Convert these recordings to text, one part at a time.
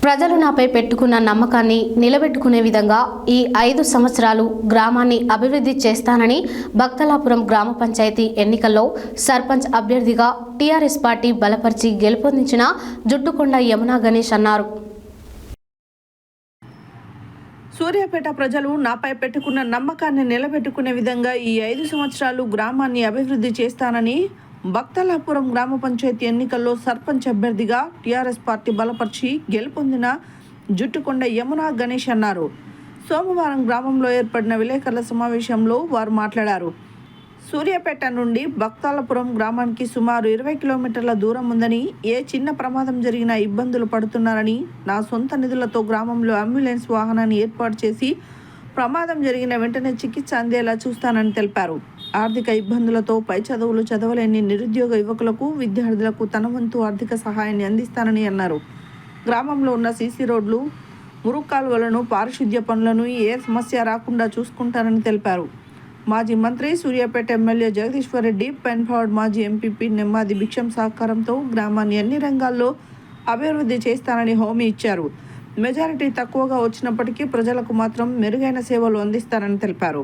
ప్రజలు నాపై పెట్టుకున్న నమ్మకాన్ని నిలబెట్టుకునే విధంగా ఈ 5 సంవత్సరాలు గ్రామాన్ని అభివృద్ధి చేస్తానని భక్తలాపురం గ్రామ పంచాయతీ ఎన్నికల్లో సర్పంచ్ అభ్యర్థిగా టీఆర్ఎస్ పార్టీ బలపరిచి గెలుపొందించిన జుట్టుకొండ యమునా గణేష్ అన్నారు. సూర్యాపేట ప్రజలు నాపై పెట్టుకున్న నమ్మకాన్ని నిలబెట్టుకునే విధంగా ఈ 5 సంవత్సరాలు గ్రామాన్ని అభివృద్ధి చేస్తానని భక్తలాపురం గ్రామ పంచాయతీ ఎన్నికల్లో సర్పంచ్ అభ్యర్థిగా టీఆర్ఎస్ పార్టీ బలపరిచి గెలుపొందిన జుట్టుకొండ యమునా గణేష్ అన్నారు. సోమవారం గ్రామంలో ఏర్పడిన విలేకరుల సమావేశంలో వారు మాట్లాడారు. సూర్యాపేట నుండి భక్తాలపురం గ్రామానికి సుమారు 20 కిలోమీటర్ల దూరం ఉందని, ఏ చిన్న ప్రమాదం జరిగినా ఇబ్బందులు పడుతున్నారని, నా సొంత నిధులతో గ్రామంలో అంబులెన్స్ వాహనాన్ని ఏర్పాటు చేసి ప్రమాదం జరిగిన వెంటనే చికిత్స అందేలా చూస్తానని తెలిపారు. ఆర్థిక ఇబ్బందులతో పై చదువులు చదవలేని నిరుద్యోగ యువకులకు, విద్యార్థులకు తన వంతు ఆర్థిక సహాయాన్ని అందిస్తానని అన్నారు. గ్రామంలో ఉన్న సీసీ రోడ్లు, మురుగు కాలువలను, పారిశుద్ధ్య పనులను ఏ సమస్య రాకుండా చూసుకుంటానని తెలిపారు. మాజీ మంత్రి, సూర్యాపేట ఎమ్మెల్యే జగదీశ్వర్ రెడ్డి, పెన్ఫార్డ్ మాజీ ఎంపీపీ నెమ్మాది భిక్షం సహకారంతో గ్రామాన్ని అన్ని రంగాల్లో అభివృద్ధి చేస్తానని హామీ ఇచ్చారు. మెజారిటీ తక్కువగా వచ్చినప్పటికీ ప్రజలకు మాత్రం మెరుగైన సేవలు అందిస్తారని తెలిపారు.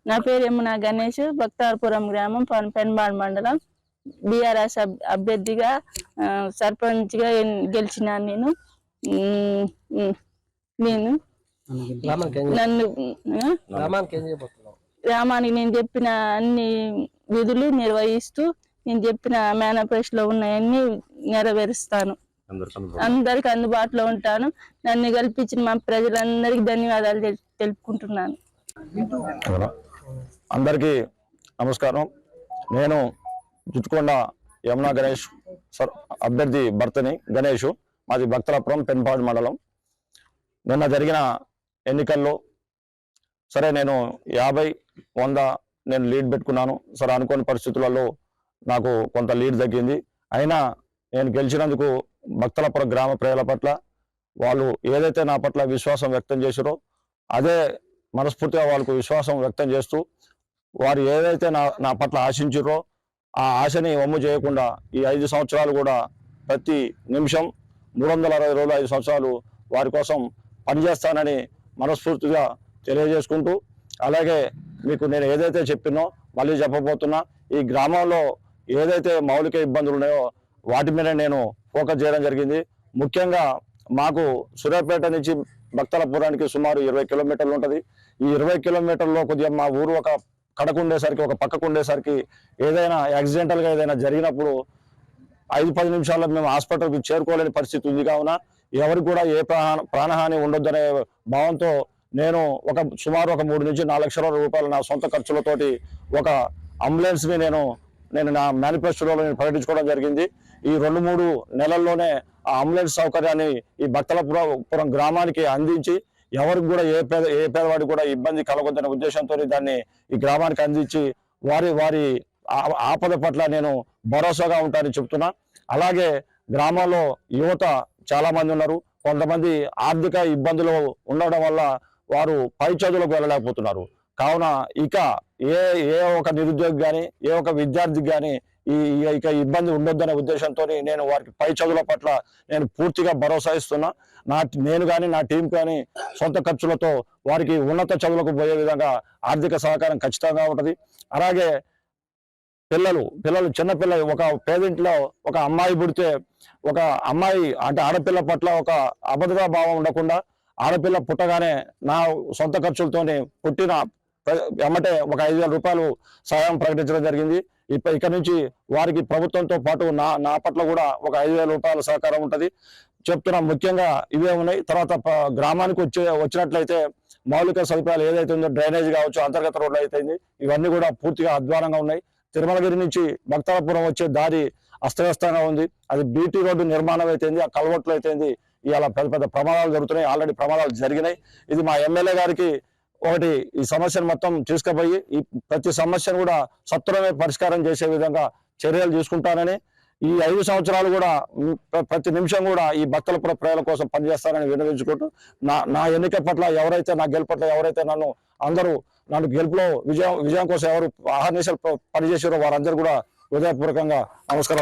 నా పేరు యమునా గణేష్, భక్తాపురం గ్రామం, పెన్బాడ్ మండలం. బీఆర్ఎస్ అభ్యర్థిగా సర్పంచ్గా గెలిచినాను. నేను గ్రామానికి నేను చెప్పిన అన్ని విధులు నిర్వహిస్తూ, నేను చెప్పిన మేనిఫెస్టోలో ఉన్నాయన్నీ నెరవేరుస్తాను. అందరికి అందుబాటులో ఉంటాను. నన్ను కల్పించిన మా ప్రజలందరికీ ధన్యవాదాలు తెలుపుకుంటున్నాను. అందరికీ నమస్కారం. నేను జుట్టుకొండ యమునా గణేష్ అభ్యర్థి భర్తని గణేష్, మాది భక్తలాపురం పెన్పాడు మండలం. నిన్న జరిగిన ఎన్నికల్లో సరే నేను 50-100 నేను లీడ్ పెట్టుకున్నాను. సరే అనుకోని పరిస్థితులలో నాకు కొంత లీడ్ తగ్గింది. అయినా నేను గెలిచినందుకు భక్తలాపురం గ్రామ ప్రజల పట్ల వాళ్ళు ఏదైతే నా పట్ల విశ్వాసం వ్యక్తం చేశారో అదే మనస్ఫూర్తిగా వాళ్ళకు విశ్వాసం వ్యక్తం చేస్తూ వారు ఏదైతే నా పట్ల ఆశించారో ఆ ఆశని వమ్ము చేయకుండా ఈ 5 సంవత్సరాలు కూడా ప్రతి నిమిషం 360 రోజులు 5 సంవత్సరాలు వారి కోసం పనిచేస్తానని మనస్ఫూర్తిగా తెలియజేసుకుంటూ, అలాగే మీకు నేను ఏదైతే చెప్పినో మళ్ళీ చెప్పబోతున్నా, ఈ గ్రామంలో ఏదైతే మౌలిక ఇబ్బందులు ఉన్నాయో వాటి మీద నేను ఫోకస్ చేయడం జరిగింది. ముఖ్యంగా మాకు సూర్యాపేట నుంచి భక్తలాపురానికి సుమారు 20 కిలోమీటర్లు ఉంటుంది. ఈ 20 కిలోమీటర్లో కొద్దిగా మా ఊరు ఒక కడకు ఉండేసరికి, ఒక పక్కకు ఉండేసరికి ఏదైనా యాక్సిడెంటల్గా ఏదైనా జరిగినప్పుడు 5-10 నిమిషాల్లో మేము హాస్పిటల్కి చేరుకోలేని పరిస్థితి ఉంది. కావున ఎవరికి కూడా ఏ ప్రాణహాని ఉండొద్దనే భావంతో నేను సుమారు 3 నుంచి 4 లక్షల రూపాయలు నా సొంత ఖర్చులతోటి ఒక అంబులెన్స్ ని నేను నా మేనిఫెస్టోలో ప్రకటించుకోవడం జరిగింది. ఈ 2-3 నెలల్లోనే ఆ అంబులెన్స్ సౌకర్యాన్ని ఈ భక్తలాపురం గ్రామానికి అందించి ఎవరికి కూడా ఏ పేదవాడికి కూడా ఇబ్బంది కలగొద్దనే ఉద్దేశంతో దాన్ని ఈ గ్రామానికి అందించి వారి ఆపద పట్ల నేను భరోసాగా ఉంటానని చెప్తున్నా. అలాగే గ్రామాల్లో యువత చాలా మంది ఉన్నారు. కొంతమంది ఆర్థిక ఇబ్బందులు ఉండడం వల్ల వారు పై చదువులకు వెళ్ళలేకపోతున్నారు. కావున ఇక ఏ ఒక నిరుద్యోగి కానీ ఏ ఒక విద్యార్థికి కానీ ఇక ఇబ్బంది ఉండొద్దనే ఉద్దేశంతో నేను వారికి పై చదువుల పట్ల నేను పూర్తిగా భరోసా ఇస్తున్నా. నేను కానీ నా టీం కానీ సొంత ఖర్చులతో వారికి ఉన్నత చదువులకు పోయే విధంగా ఆర్థిక సహకారం ఖచ్చితంగా ఉంటుంది. అలాగే పిల్లలు చిన్నపిల్ల ఒక పేదింట్లో ఒక అమ్మాయి పుడితే ఒక అమ్మాయి అంటే ఆడపిల్ల పట్ల ఒక అభద్రతా భావం ఉండకుండా ఆడపిల్ల పుట్టగానే నా సొంత ఖర్చులతోనే పుట్టిన ఎమ్మటే ఒక 5,000 రూపాయలు సహాయం ప్రకటించడం జరిగింది. ఇక నుంచి వారికి ప్రభుత్వంతో పాటు నా పట్ల కూడా ఒక 5,000 రూపాయల సహకారం ఉంటుంది చెప్తున్నా. ముఖ్యంగా ఇవే ఉన్నాయి. తర్వాత గ్రామానికి వచ్చినట్లయితే మౌలిక సదుపాయాలు ఏదైతే ఉందో డ్రైనేజ్ కావచ్చు, అంతర్గత రోడ్లు అయితే ఇవన్నీ కూడా పూర్తిగా అధ్వానంగా ఉన్నాయి. తిరుమలగిరి నుంచి భక్తలాపురం వచ్చే దారి అస్తవ్యస్తంగా ఉంది. అది బీటీ రోడ్డు నిర్మాణం అయితేంది, ఆ కల్వర్ట్లు అయితేంది, ఇలా పెద్ద ప్రమాదాలు జరుగుతున్నాయి. ఆల్రెడీ ప్రమాదాలు జరిగినాయి. ఇది మా ఎమ్మెల్యే గారికి ఈ సమస్యను మొత్తం తీసుకుపోయి ఈ ప్రతి సమస్యను కూడా సత్వరమే పరిష్కారం చేసే విధంగా చర్యలు తీసుకుంటానని, ఈ 5 సంవత్సరాలు కూడా ప్రతి నిమిషం కూడా ఈ భక్తలాపురం ప్రజల కోసం పనిచేస్తానని విన్నవించుకుంటూ నా ఎన్నిక పట్ల ఎవరైతే నా గెలుపు పట్ల ఎవరైతే నన్ను గెలుపులో విజయం కోసం ఎవరు ఆహర్నిశలు పనిచేసారో వారందరూ కూడా హృదయపూర్వకంగా నమస్కారాలు.